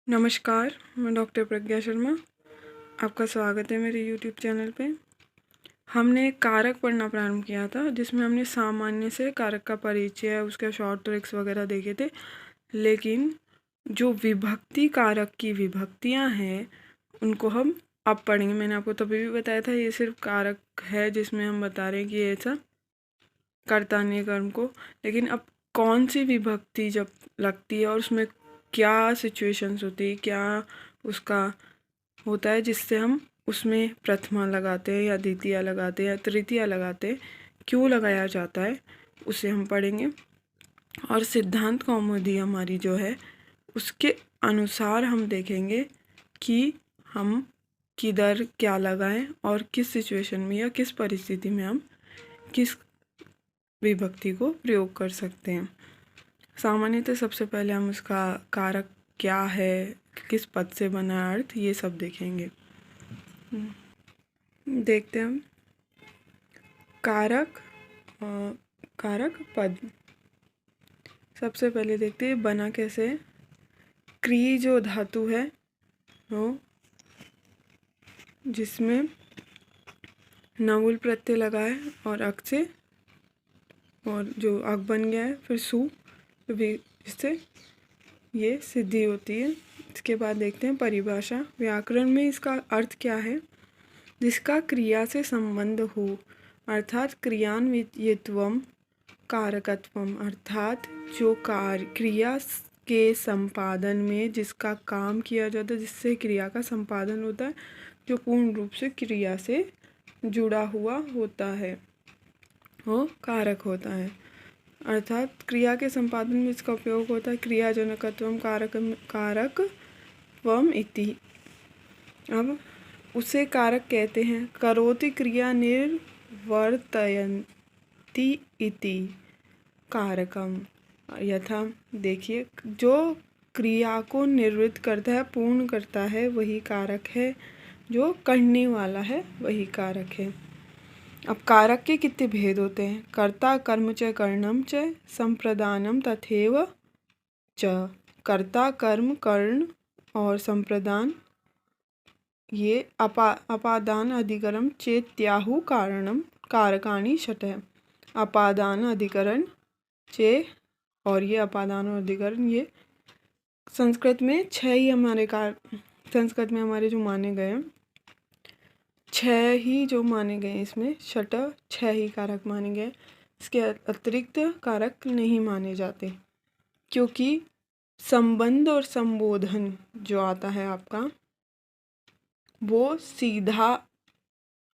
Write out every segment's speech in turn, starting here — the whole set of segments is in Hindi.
नमस्कार, मैं डॉक्टर प्रज्ञा शर्मा। आपका स्वागत है मेरे यूट्यूब चैनल पे। हमने एक कारक पढ़ना प्रारंभ किया था जिसमें हमने सामान्य से कारक का परिचय, उसके शॉर्ट ट्रिक्स वगैरह देखे थे। लेकिन जो विभक्ति कारक की विभक्तियां हैं उनको हम अब पढ़ेंगे। मैंने आपको तभी भी बताया था ये सिर्फ कारक है जिसमें हम बता रहे हैं कि ऐसा कर्ता ने कर्म को। लेकिन अब कौन सी विभक्ति जब लगती है और उसमें क्या सिचुएशंस होती है, क्या उसका होता है जिससे हम उसमें प्रथमा लगाते हैं या द्वितीया लगाते हैं या तृतीया लगाते हैं, क्यों लगाया जाता है, उसे हम पढ़ेंगे। और सिद्धांत कौमुदी हमारी जो है उसके अनुसार हम देखेंगे कि हम किधर क्या लगाएं और किस सिचुएशन में या किस परिस्थिति में हम किस विभक्ति को प्रयोग कर सकते हैं। सामान्यतः सबसे पहले हम उसका कारक क्या है, किस पद से बना अर्थ, ये सब देखेंगे। देखते हैं हम कारक कारक पद। सबसे पहले देखते हैं बना कैसे है। क्री जो धातु है वो जिसमें नवुल प्रत्यय लगा है और अक से, और जो अक बन गया है फिर सु, इससे ये सिद्धि होती है। इसके बाद देखते हैं परिभाषा। व्याकरण में इसका अर्थ क्या है? जिसका क्रिया से संबंध हो, अर्थात क्रियान्वितत्वम कारकत्वम, अर्थात जो क्रिया के संपादन में जिसका काम किया जाता है, जिससे क्रिया का संपादन होता है, जो पूर्ण रूप से क्रिया से जुड़ा हुआ होता है, वो कारक होता है। अर्थात क्रिया के संपादन में इसका उपयोग होता है। क्रियाजनकत्वम कारकत्वम इति। अब उसे कारक कहते हैं। करोति क्रिया निर्वर्तयन्ति इति कारकम। यथा देखिए, जो क्रिया को निर्वृत्त करता है, पूर्ण करता है, वही कारक है। जो करने वाला है वही कारक है। अब कारक के कितने भेद होते हैं? कर्ता कर्म च कर्णम च संप्रदानम तथैव च। कर्ता कर्म कर्ण और संप्रदान ये अपादान अधिकरण चेत्याहु कारणम कारकाणि षट है। अपादान अधिकरण चे और ये अपादान और अधिकरण ये संस्कृत में छह ही संस्कृत में हमारे जो माने गए हैं, छह ही जो माने गए, इसमें षट छह ही कारक माने गए। इसके अतिरिक्त कारक नहीं माने जाते, क्योंकि संबंध और संबोधन जो आता है आपका, वो सीधा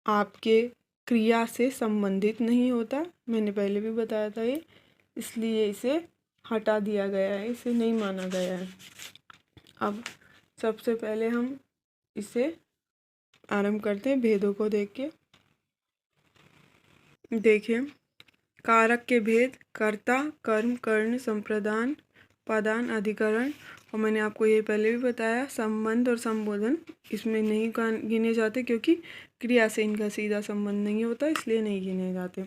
आपके क्रिया से संबंधित नहीं होता। मैंने पहले भी बताया था ये, इसलिए इसे हटा दिया गया है, इसे नहीं माना गया है। अब सबसे पहले हम इसे आरंभ करते हैं भेदों को देख के। देखिए, कारक के भेद: कर्ता कर्म कर्ण संप्रदान पादान अधिकरण। और मैंने आपको ये पहले भी बताया, संबंध और संबोधन इसमें नहीं गिने जाते, क्योंकि क्रिया से इनका सीधा संबंध नहीं होता, इसलिए नहीं गिने जाते।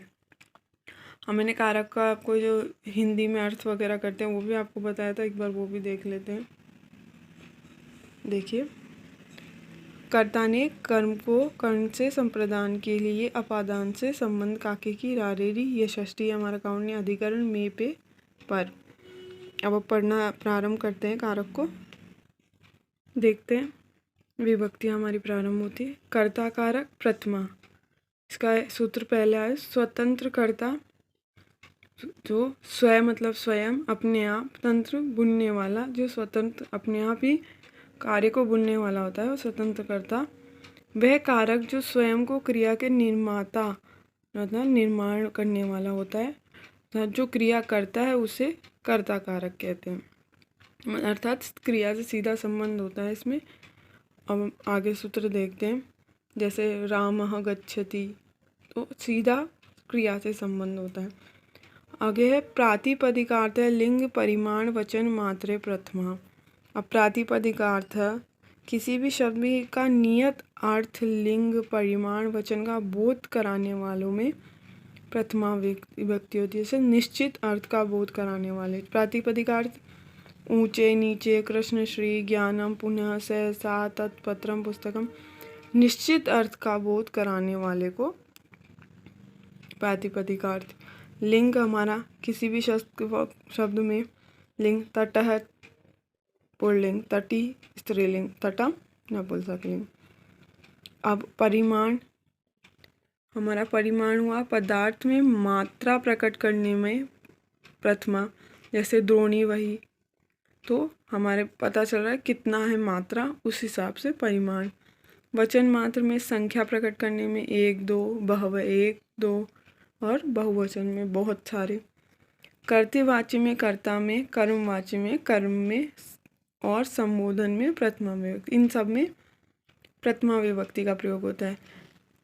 और मैंने कारक का आपको जो हिंदी में अर्थ वगैरह करते हैं वो भी आपको बताया था, एक बार वो भी देख लेते हैं। देखिए, कर्ता ने कर्म को कर्ण से संप्रदान के लिए अपादान से संबंध काके की रारेरी, ये षष्ठी हमारा काउन्य अधिकरण में पे पर। अब पढ़ना प्रारंभ करते हैं कारक को। देखते हैं विभक्तियाँ हमारी प्रारंभ होती है। कर्ता कारक प्रथमा, इसका सूत्र पहले आए, स्वतंत्र कर्ता, जो स्वयं मतलब स्वयं, अपने आप, तंत्र बुनने वाला, जो स्वतंत्र अपने आप ही कार्य को बुनने वाला होता है, वो स्वतंत्र कर्ता। वह कारक जो स्वयं को क्रिया के निर्माता मतलब निर्माण करने वाला होता है, जो क्रिया करता है उसे कर्ता कारक कहते हैं, अर्थात क्रिया से सीधा संबंध होता है इसमें। अब आगे सूत्र देखते हैं। जैसे रामः गच्छति, तो सीधा क्रिया से संबंध होता है। आगे है प्रातिपदिकार्थ, लिंग परिमाण वचन मात्रे प्रथमा। अब प्रातिपदिकार्थ किसी भी शब्द का नियत अर्थ, लिंग, परिमाण, वचन का बोध कराने वालों में प्रथमा विभक्ति होती है। जैसे निश्चित अर्थ का बोध कराने वाले। प्रातिपदिकार्थ ऊंचे नीचे, कृष्ण श्री, ज्ञानम, पुनः, सहसा, तत्पत्रम, पुस्तकम। निश्चित अर्थ का बोध कराने वाले को प्रातिपदिक अर्थ। लिंग हमारा किसी भी शब्द में लिंग, तटः पुल्लिंग, तटी स्त्रीलिंग, तटम नपुंसकलिंग। अब परिमाण, हमारा परिमाण हुआ पदार्थ में मात्रा प्रकट करने में प्रथमा, जैसे द्रोणी वही, तो हमारे पता चल रहा है कितना है मात्रा, उस हिसाब से परिमाण। वचन मात्र में संख्या प्रकट करने में एक दो, बहव एक दो, और बहुवचन में बहुत सारे। कर्तृवाच्य में कर्ता में, कर्मवाच्य में कर्म में, और संबोधन में प्रथमा विभक्ति। इन सब में प्रथमा विभक्ति का प्रयोग होता है।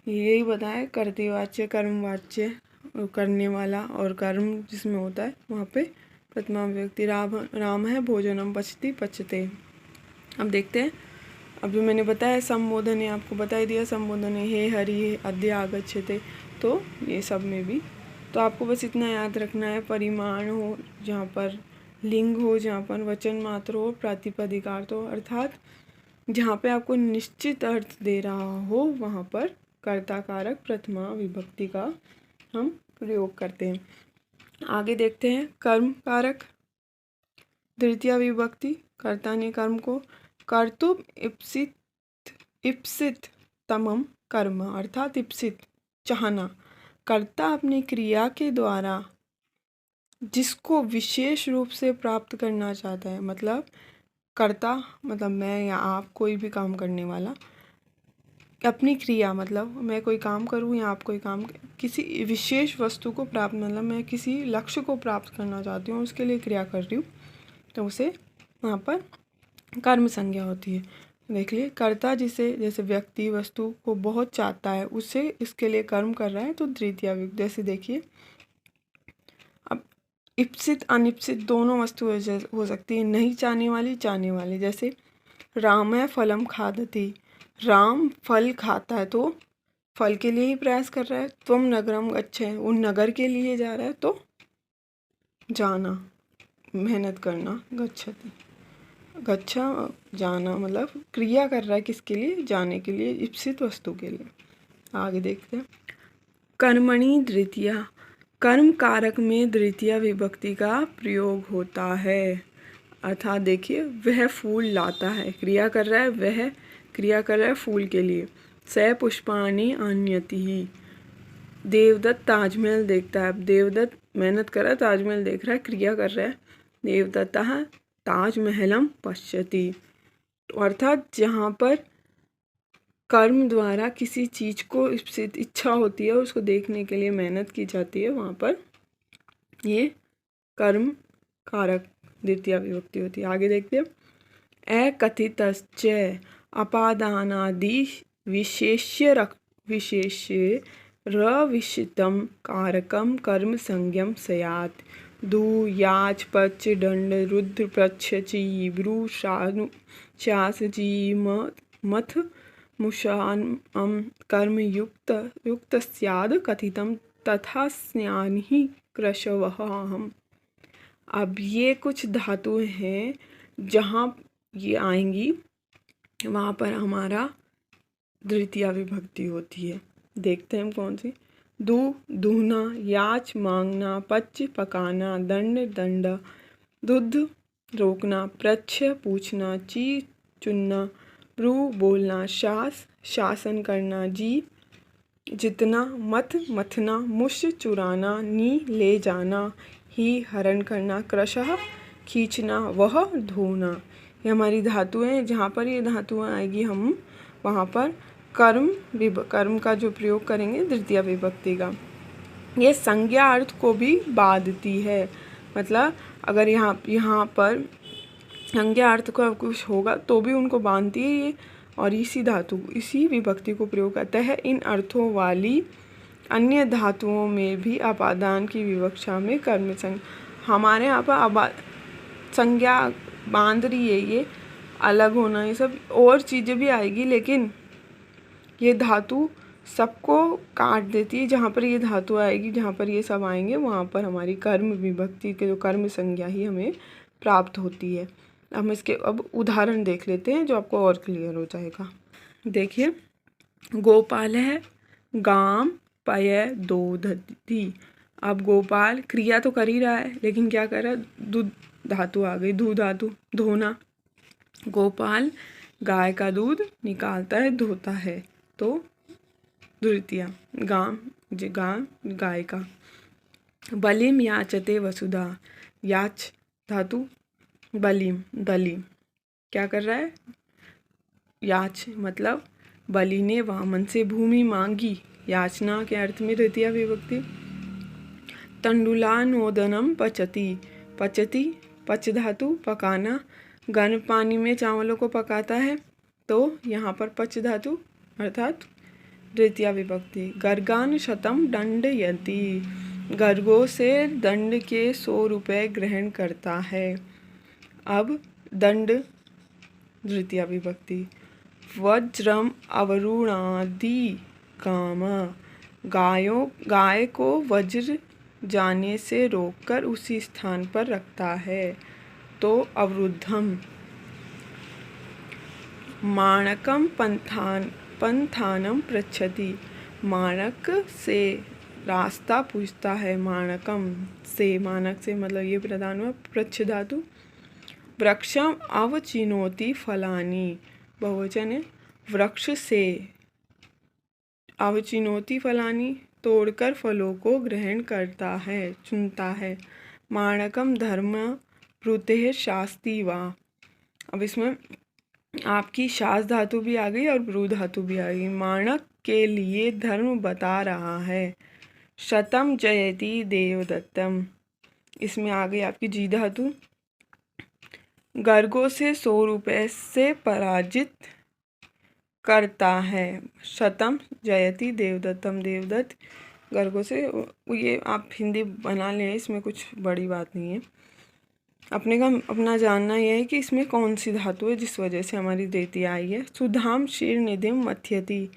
यही बताया, कर्तृवाच्य, कर्मवाच्य, करने वाला, और कर्म जिसमें होता है वहाँ पे प्रथमा विभक्ति। राम है, भोजनम पचती पचते। अब देखते हैं, अभी मैंने बताया संबोधन है, आपको बता ही दिया संबोधन है, हे हरि अद्य आगच्छते, तो ये सब में भी। तो आपको बस इतना याद रखना है, परिमाण हो जहाँ पर, लिंग हो जहाँ पर, वचन मात्र हो, प्रातिपदिकार्थ हो, अर्थात जहाँ पे आपको निश्चित अर्थ दे रहा हो वहाँ पर कर्ता कारक प्रथमा विभक्ति का हम प्रयोग करते हैं। आगे देखते हैं, कर्म कारक द्वितीय विभक्ति। कर्ता ने कर्म को कर्तुम इप्सित तमम कर्म, अर्थात इप्सित चाहना, कर्ता अपनी क्रिया के द्वारा जिसको विशेष रूप से प्राप्त करना चाहता है। मतलब कर्ता मतलब मैं या आप, कोई भी काम करने वाला, अपनी क्रिया मतलब मैं कोई काम करूँ या आप कोई काम, किसी विशेष वस्तु को प्राप्त, मतलब मैं किसी लक्ष्य को प्राप्त करना चाहती हूँ, उसके लिए क्रिया कर रही हूँ, तो उसे वहाँ पर कर्म संज्ञा होती है। देख लिए, कर्ता जिसे, जैसे व्यक्ति वस्तु को बहुत चाहता है, उससे इसके लिए कर्म कर रहा है, तो द्वितीय विभक्ति। जैसे देखिए, अब इप्सित अनिप्सित दोनों वस्तु हो सकती है, नहीं चाहने वाली, चाहने वाली। जैसे राम है फलम खादति, राम फल खाता है तो फल के लिए ही प्रयास कर रहा है। त्वम नगरम गच्छ, वो नगर के लिए जा रहा है, तो जाना, मेहनत करना, गच्छति, गच्छा जाना, मतलब क्रिया कर रहा है किसके लिए, जाने के लिए, इप्सित वस्तु के लिए। आगे देखते हैं, कर्मणि द्वितीया, कर्म कारक में द्वितीय विभक्ति का प्रयोग होता है। अर्थात देखिए, वह फूल लाता है, क्रिया कर रहा है, वह क्रिया कर रहा है फूल के लिए। स पुष्पाणि आनयति, देवदत्त ताजमहल देखता है। अब देवदत्त मेहनत कर रहा है, ताजमहल देख रहा है, क्रिया कर रहा है। देवदत्तः ताजमहलम पश्यति, अर्थात जहाँ पर कर्म द्वारा किसी चीज को इच्छा होती है, उसको देखने के लिए मेहनत की जाती है, वहाँ पर ये कर्म कारक द्वितीय विभक्ति होती है। आगे देखते हैं, अकथितश्च अपादानादि विशेष्य रविषितम कारकम कर्म संज्ञम स्यात्। दु याच पच दंड रुद्र प्रच्छ चीब्रू शास जी मथ मुशान कर्म युक्त स्याद कथितम तथा स्नानि कृशवः हम। अब ये कुछ धातुएं हैं, जहाँ ये आएंगी वहाँ पर हमारा द्वितीय विभक्ति होती है। देखते हैं हम कौन सी। दू दूहना, याच मांगना, पच पकाना, दंड दंडा, दुध रोकना, प्रच्छ पूछना, ची चुनना, ब्रू बोलना, शास शासन करना, जी जितना, मथ मथना, मुश चुराना, नी ले जाना, ही हरण करना, क्रशः खींचना, वह धोना। ये हमारी धातुएं हैं। जहाँ पर ये धातुएं आएगी हम वहाँ पर कर्म का जो प्रयोग करेंगे द्वितीय विभक्ति का। ये संज्ञा अर्थ को भी बांधती है। मतलब अगर यहाँ पर संज्ञा अर्थ का कुछ होगा तो भी उनको बांधती है ये, और इसी धातु इसी विभक्ति को प्रयोग करता है। इन अर्थों वाली अन्य धातुओं में भी अपादान की विवक्षा में कर्म संज्ञा, हमारे यहाँ पर संज्ञा बांध रही है, ये अलग होना, ये सब और चीज़ें भी आएगी, लेकिन ये धातु सबको काट देती है। जहाँ पर ये धातु आएगी, जहाँ पर ये सब आएंगे, वहाँ पर हमारी कर्म विभक्ति के जो कर्म संज्ञा ही हमें प्राप्त होती है। हम इसके अब उदाहरण देख लेते हैं जो आपको और क्लियर हो जाएगा। देखिए, गोपाल है गाम पय दोधती। अब गोपाल क्रिया तो कर ही रहा है, लेकिन क्या कर रहा है, दूध धातु आ गई, दूध धातु, धोना। गोपाल गाय का दूध निकालता है, धोता है, तो द्वितीया। गाम गाय का। बलिम याचते वसुधा। याच धातु, बलिम बलि, क्या कर रहा है, याच मतलब बलि ने वामन से भूमि मांगी, याचना के अर्थ में द्वितीया विभक्ति। तंडुलानोदनम पचती। पचती पच धातु, पकाना, गर्म पानी में चावलों को पकाता है, तो यहाँ पर पच धातु अर्थात द्वितीया विभक्ति। गर्गान शतम दंडयति। गर्गों से दंड के 100 रुपये ग्रहण करता है। अब दंड द्वितीया विभक्ति। वज्रम अवरुणादि काम। गाय को वज्र जाने से रोककर उसी स्थान पर रखता है, तो अवरुद्धम। माणकम पंथानम पृच्छति। माणक से रास्ता पूछता है, माणकम से, मानक से मतलब ये प्रधान हुआ पृच्छ धातु। वृक्षम अवचिनोति फलानि। बहुवचन है, वृक्ष से अवचिनोति फलानि, तोड़कर फलों को ग्रहण करता है, चुनता है। माणकम धर्म ब्रूतेः शास्ति वा। अब इसमें आपकी शास धातु भी आ गई और ब्रू धातु भी आ गई। माणक के लिए धर्म बता रहा है। शतम जयति देवदत्तम, इसमें आ गई आपकी जी धातु। गर्गों से 100 रुपये से पराजित करता है। शतम जयति देवदत्तम, देवदत्त गर्गों से, ये आप हिंदी बना लें, इसमें कुछ बड़ी बात नहीं है। अपना जानना यह है कि इसमें कौन सी धातु है जिस वजह से हमारी द्वितीया आई है। सुधाम क्षीर निधिम मथ्यति।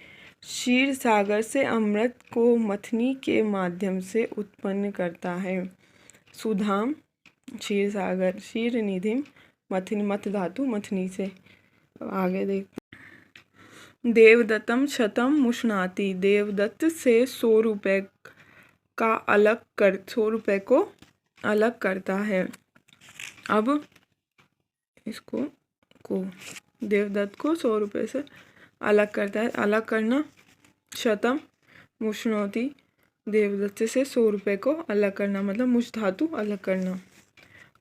क्षीर सागर से अमृत को मथनी के माध्यम से उत्पन्न करता है। सुधाम क्षीर सागर, क्षीर निधिम मथनी, मथ धातु मथनी से। आगे देख, देवदत्तम शतम मुष्णाति। देवदत्त से 100 रुपये का 100 रुपये को अलग करता है। अब इसको देवदत्त को 100 रुपये से अलग करता है। अलग करना, शतम मुष्णोति, देवदत्त से 100 रुपये को अलग करना मतलब मुष् धातु अलग करना।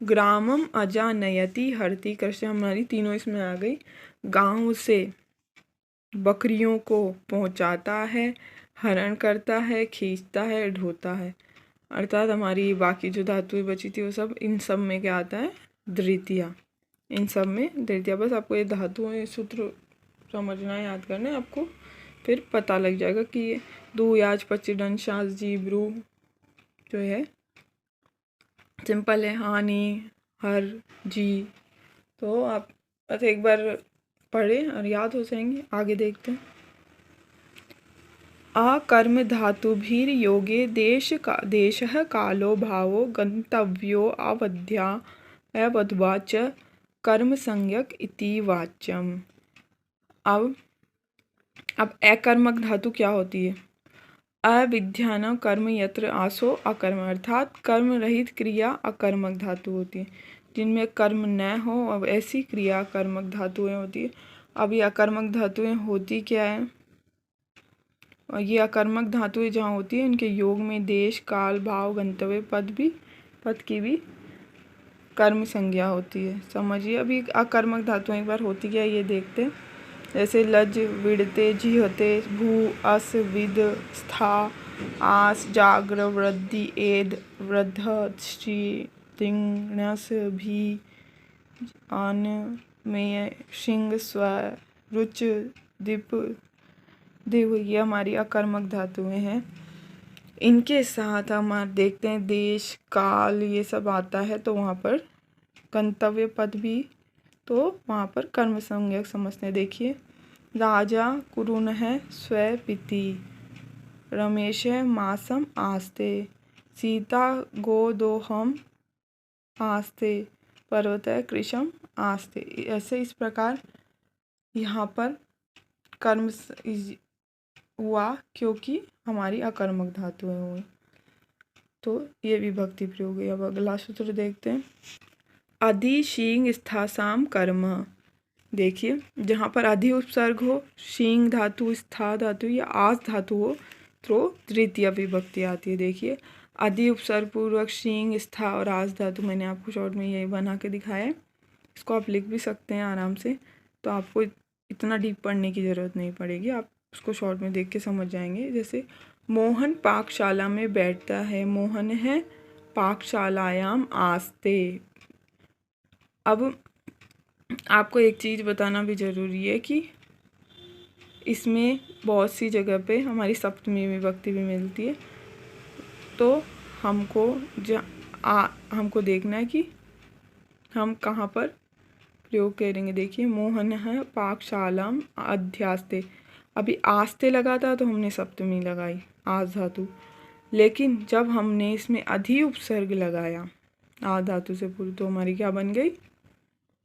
ग्रामम अजानयति हरति कृष्ण, हमारी तीनों इसमें आ गई। गांव से बकरियों को पहुंचाता है, हरण करता है, खींचता है, ढोता है, अर्थात हमारी बाकी जो धातुएं बची थी वो सब, इन सब में क्या आता है, द्वितीया। इन सब में द्वितीया। बस आपको ये धातुएं सूत्र समझना है, याद करना है आपको, फिर पता लग जाएगा कि ये दू याज पच्ची डन शास जी ब्रू जो है सिंपल है, हानि हर जी। तो आप बस एक बार पढ़ें और याद हो जाएंगे। आगे देखते हैं। अकर्म धातुभिर योगे देशः कालो भावो गंतव्यो अवध्या च कर्म संज्ञक इति वाच्यम। अब अकर्मक धातु क्या होती है? अविद्यान कर्म यत्र आसो अकर्म, अर्थात कर्म रहित क्रिया अकर्मक धातु होती है। जिनमें कर्म न हो अब ऐसी क्रिया कर्मक धातुएं होती है। अब ये अकर्मक धातुएं होती क्या है? और ये अकर्मक धातुएं जहाँ होती है इनके योग में देश काल भाव गंतव्य पद की भी कर्म संज्ञा होती है। समझिए। अभी अकर्मक धातुएं एक बार होती क्या है ये देखते हैं। जैसे लज विड़ते झिहते भू अस विद स्था आस जाग्र वृद्धि एद वृद्ध श्री तिंगणस भी अन में सिंह स्व रुच दीप देव, ये हमारी अकर्मक धातुएं हैं। इनके साथ हम देखते हैं देश काल ये सब आता है तो वहाँ पर गंतव्य पद भी, तो वहाँ पर कर्म संज्ञक समझते हैं। देखिए, राजा कुरुन है स्व पिति, रमेश मासम आस्ते, सीता गोदोहम आस्ते, पर्वतः कृशम आस्ते। ऐसे इस प्रकार यहाँ पर कर्म हुआ क्योंकि हमारी अकर्मक धातुएं हुई, तो ये विभक्ति प्रयोग है। अब अगला सूत्र देखते हैं। अधि शींग स्थासाम कर्म। देखिए जहाँ पर अधि उपसर्ग हो, शींग धातु, स्था धातु या आस धातु हो तो तृतीय विभक्ति आती है। देखिए अधि उपसर्ग पूर्वक शींग, स्था और आस धातु, मैंने आपको शॉर्ट में यही बना के दिखाया है। इसको आप लिख भी सकते हैं आराम से, तो आपको इतना डीप पढ़ने की ज़रूरत नहीं पड़ेगी, आप उसको शॉर्ट में देख के समझ जाएंगे। जैसे मोहन पाकशाला में बैठता है, मोहन है पाकशालायाम आस्ते। अब आपको एक चीज़ बताना भी ज़रूरी है कि इसमें बहुत सी जगह पे हमारी सप्तमी विभक्ति भी मिलती है, तो हमको देखना है कि हम कहाँ पर प्रयोग करेंगे। देखिए मोहन है पाकशालाम अध्यास्ते, अभी आस्ते लगा था तो हमने सप्तमी लगाई आस धातु, लेकिन जब हमने इसमें अधि उपसर्ग लगाया आस धातु से पूर्व तो हमारी क्या बन गई,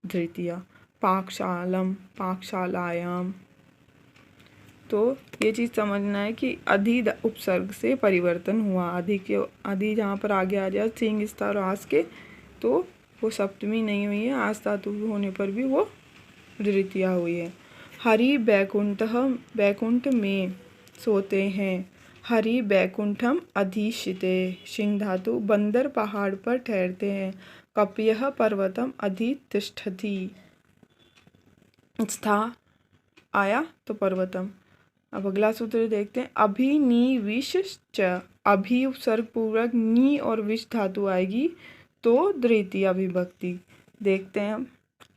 द्वितीया। पाकशालम, पाकशालायाम। तो ये चीज़ समझना है कि अधि उपसर्ग से परिवर्तन हुआ। अधि जहाँ पर आगे आ जाए सिंग स्था और आस के, तो वो सप्तमी नहीं हुई है, आस धातु होने पर भी वो द्वितीया हुई है। हरि बैकुंठ में सोते हैं, हरि बैकुंठम अधिशिते। शिंग धातु, बंदर पहाड़ पर ठहरते हैं, कप्यः पर्वतम अधितिष्ठति। स्था आया तो पर्वतम। अब अगला सूत्र देखते हैं। अभिनिविश्च, अभि उपसर्ग पूर्वक नी और विश धातु आएगी तो द्वितीया विभक्ति। देखते हैं हम,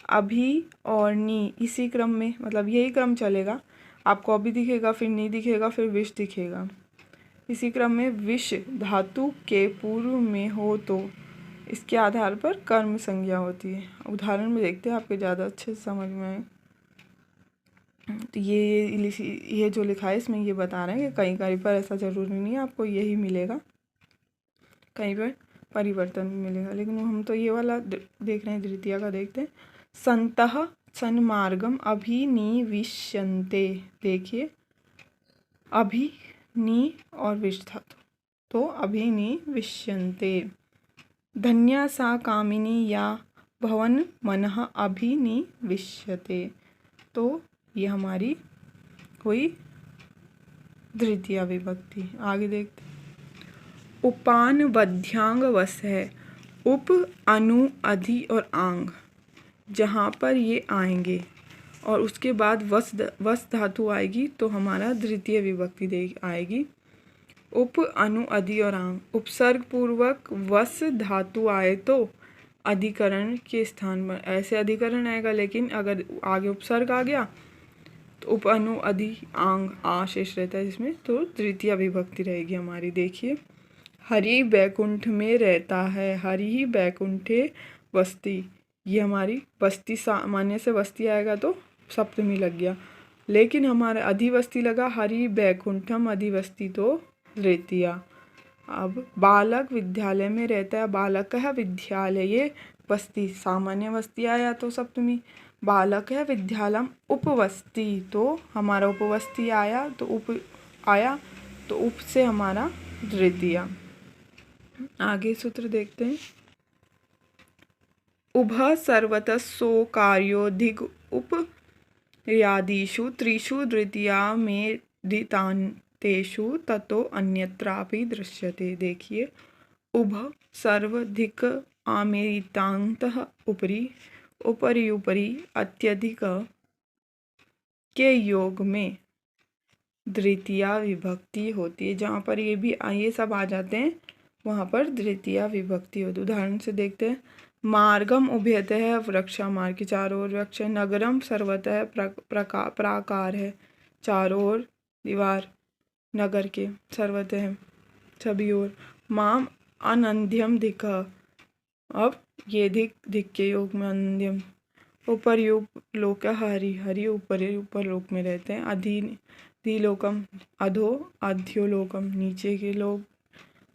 अभि और नी इसी क्रम में, मतलब यही क्रम चलेगा, आपको अभी दिखेगा, फिर नी दिखेगा, फिर विश दिखेगा। इसी क्रम में विश धातु के पूर्व में हो तो इसके आधार पर कर्म संज्ञा होती है। उदाहरण में देखते हैं, आपके ज़्यादा अच्छे से समझ में आए। तो ये जो लिखा है इसमें ये बता रहे हैं कि कहीं कहीं पर ऐसा ज़रूरी नहीं है आपको यही मिलेगा, कहीं पर परिवर्तन भी मिलेगा, लेकिन हम तो ये वाला देख रहे हैं, द्वितीया का देखते हैं। संतः सन्मार्गम अभिनिविश्यन्ते। देखिए अभि, नी और विश धातु, तो अभिनिविश्यन्ते। धन्या सा कामिनी या भवन मनः अभिनिविश्यते। तो ये हमारी हुई द्वितीया विभक्ति। आगे देखते, उपान बध्यांग वस है, उप, अनु, अधि और आंग, जहाँ पर ये आएंगे और उसके बाद वस धातु आएगी तो हमारा द्वितीय विभक्ति आएगी। उप, अनु, अधि और आंग, उपसर्ग पूर्वक वस धातु आए तो अधिकरण के स्थान पर ऐसे अधिकरण आएगा, लेकिन अगर आगे उपसर्ग आ गया तो उप, अनु, अधि, आंग आ शेष रहता है जिसमें, तो द्वितीय विभक्ति रहेगी हमारी। देखिए हरि बैकुंठ में रहता है, हरि बैकुंठे वस्ती, ये हमारी बस्ती, सामान्य से वस्ती आएगा तो सप्तमी लग गया, लेकिन हमारा अधिवस्ती लगा, हरि बैकुंठम अधिवस्ती तो द्वितीया। अब बालक विद्यालय में रहता है, बालक है विद्यालय, ये वस्ती, सामान्य वस्ती आया तो सप्तमी, बालक है विद्यालयम उपवस्ती, तो हमारा उपवस्ती आया तो उप से हमारा द्वितीया। आगे सूत्र देखते हैं। उभः सर्वतः सो कार्योधिक उपयादिषु त्रिषु द्वितीया में दितान्तेषु ततो अन्यत्रापि दृश्यते। देखिए उभः सर्वाधिक आमेरितान्तः उपरि, उपरि उपरि अत्यधिक के योग में द्वितीया विभक्ति होती है। जहाँ पर ये सब आ जाते हैं वहाँ पर द्वितीया विभक्ति होती है। उदाहरण से देखते हैं। मार्गम उभयतः वृक्षा, मार्ग के चारों ओर वृक्ष है। नगरम सर्वतः प्राकार है, चारों ओर दीवार, नगर के सर्वतः सभी ओर। माम अनंध्यम दिख, अब ये दिख के योग में अनंध्यम। ऊपर योग लोक, हरि, हरि ऊपर लोक में रहते हैं। अधिलोकम, अधो, अध्योलोकम नीचे के लोग,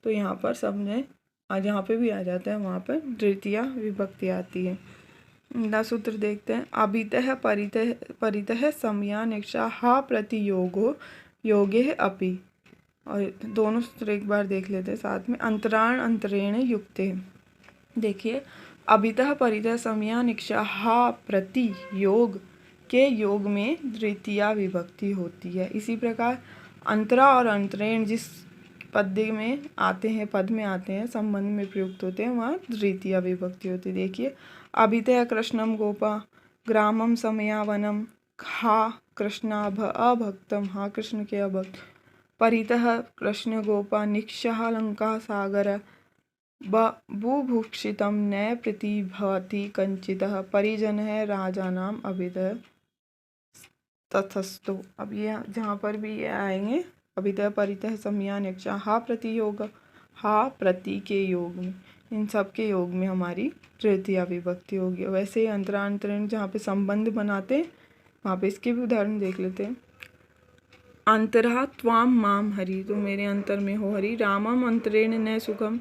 तो यहाँ पर सब में जहाँ पे भी आ जाता है वहाँ पर द्वितीया विभक्ति आती है। अगला सूत्र देखते हैं। अभितः परितः समयानिक्षा हा प्रतियोगो योगे अपि। और दोनों सूत्र एक बार देख लेते हैं साथ में। अंतराण अंतरेण युक्ते। देखिए, अभितः परितः समयानिक्षा हा प्रति योग के योग में द्वितीया विभक्ति होती है। इसी प्रकार अंतरा और अंतरेण जिस पद में आते हैं संबंध में प्रयुक्त होते हैं, वहाँ द्वितीया विभक्ति होती है। देखिए, अभितः कृष्णम गोपा ग्रामम समयावनम हा कृष्णाभ अभक्तम, हा कृष्ण के अभक्त। परितः कृष्ण गोपा निक्षः लंका सागर बुभुक्षितं न प्रतिभवति कंचितः परिजनः राजानाम अभितः ततस्तु। अब ये जहाँ पर भी ये आएंगे अभितः परितः समयानिक्षा हा प्रतियोग, हा प्रति के योग में, इन सब के योग में हमारी तृतीया विभक्ति होगी। वैसे ही अंतरांतरण जहाँ पे संबंध बनाते हैं वहाँ पे इसके भी उदाहरण देख लेते हैं। अंतरा त्वाम माम हरि, तो मेरे अंतर में हो हरि। रामम अंतरेण न सुखम,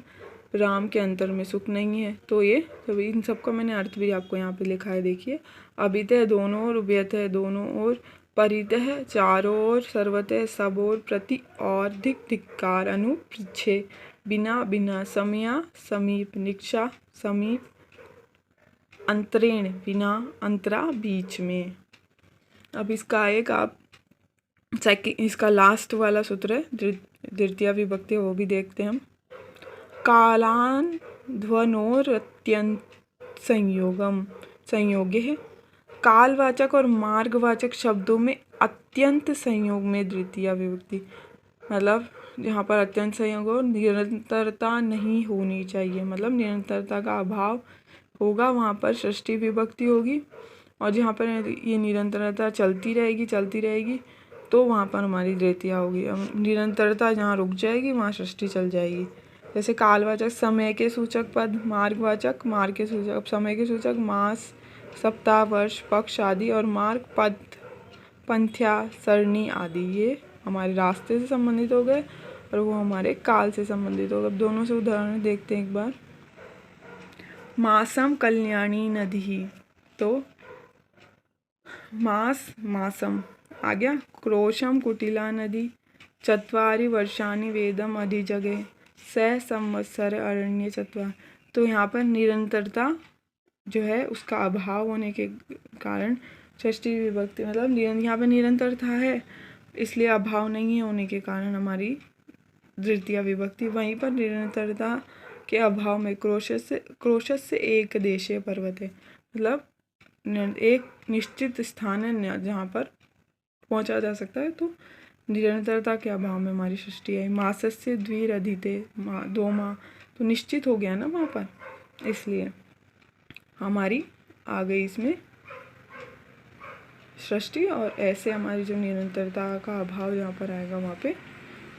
राम के अंतर में सुख नहीं है। तो ये सभी इन सब का मैंने अर्थ भी आपको यहाँ पे लिखा है। देखिए, अभितः दोनों ओर, उभयतः दोनों ओर, परितः चारों ओर, सर्वतः सब ओर, प्रति और, धिक धिक्कार, अनुपृच्छे, बिना बिना, समया समीप, निक्षा समीप, अंतरेण बिना, अंतरा बीच में। अब इसका एक आप इसका लास्ट वाला सूत्र है द्वितीया विभक्ति, वो भी देखते हैं हम। कालान ध्वनोरत्यंत संयोगम संयोगे, कालवाचक और मार्गवाचक शब्दों में अत्यंत संयोग में द्वितीया विभक्ति, मतलब जहाँ पर अत्यंत संयोग हो, निरंतरता नहीं होनी चाहिए, मतलब निरंतरता का अभाव होगा, वहाँ पर षष्ठी विभक्ति होगी। और जहाँ पर ये निरंतरता चलती रहेगी तो वहाँ पर हमारी द्वितीया होगी। निरंतरता जहाँ रुक जाएगी वहाँ षष्ठी चल जाएगी। जैसे कालवाचक समय के सूचक पद, मार्गवाचक मार्ग के सूचक, समय के सूचक मास, सप्ताह, वर्ष, पक्ष आदि, और मार्ग पद, पंथ्या, सरणी आदि, ये हमारे रास्ते से संबंधित हो गए और वो हमारे काल से संबंधित हो गए। अब दोनों से उदाहरण देखते हैं एक बार। मासम कल्याणी नदी, तो मास मासम आ गया। क्रोशम कुटिला नदी, चत्वारि वर्षाणि वेदम अधिजगे, स संवत्सर अरण्य चत्वार। तो यहाँ पर निरंतरता जो है उसका अभाव होने के कारण षष्ठी विभक्ति, मतलब यहाँ पर निरंतरता है इसलिए अभाव नहीं होने के कारण हमारी द्वितीया विभक्ति। वहीं पर निरंतरता के अभाव में क्रोशस से एक देशीय पर्वत है, मतलब एक निश्चित स्थान है जहाँ पर पहुँचा जा सकता है, तो निरंतरता के अभाव में हमारी षष्ठी है। मासस्य द्विरधिते, 2 माह, तो निश्चित हो गया ना वहाँ पर, इसलिए हमारी आ गई इसमें षष्ठी। और ऐसे हमारी जो निरंतरता का अभाव जहाँ पर आएगा वहाँ पे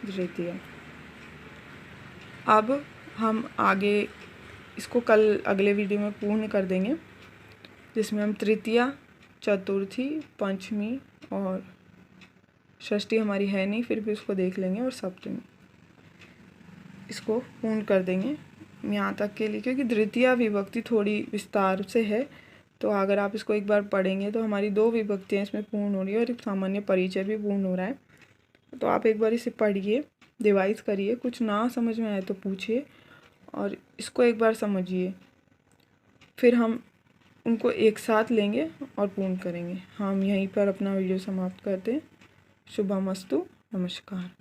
द्वितीया। अब हम आगे इसको कल अगले वीडियो में पूर्ण कर देंगे, जिसमें हम तृतीया, चतुर्थी, पंचमी और षष्ठी हमारी है नहीं, फिर भी उसको देख लेंगे, और सप्तमी इसको पूर्ण कर देंगे यहाँ तक के लिए, क्योंकि द्वितीया विभक्ति थोड़ी विस्तार से है। तो अगर आप इसको एक बार पढ़ेंगे तो हमारी 2 विभक्तियाँ इसमें पूर्ण हो रही है और एक सामान्य परिचय भी पूर्ण हो रहा है। तो आप एक बार इसे पढ़िए, रिवाइज करिए, कुछ ना समझ में आए तो पूछिए और इसको एक बार समझिए, फिर हम उनको एक साथ लेंगे और पूर्ण करेंगे। हम यहीं पर अपना वीडियो समाप्त करते हैं। शुभमस्तु, नमस्कार।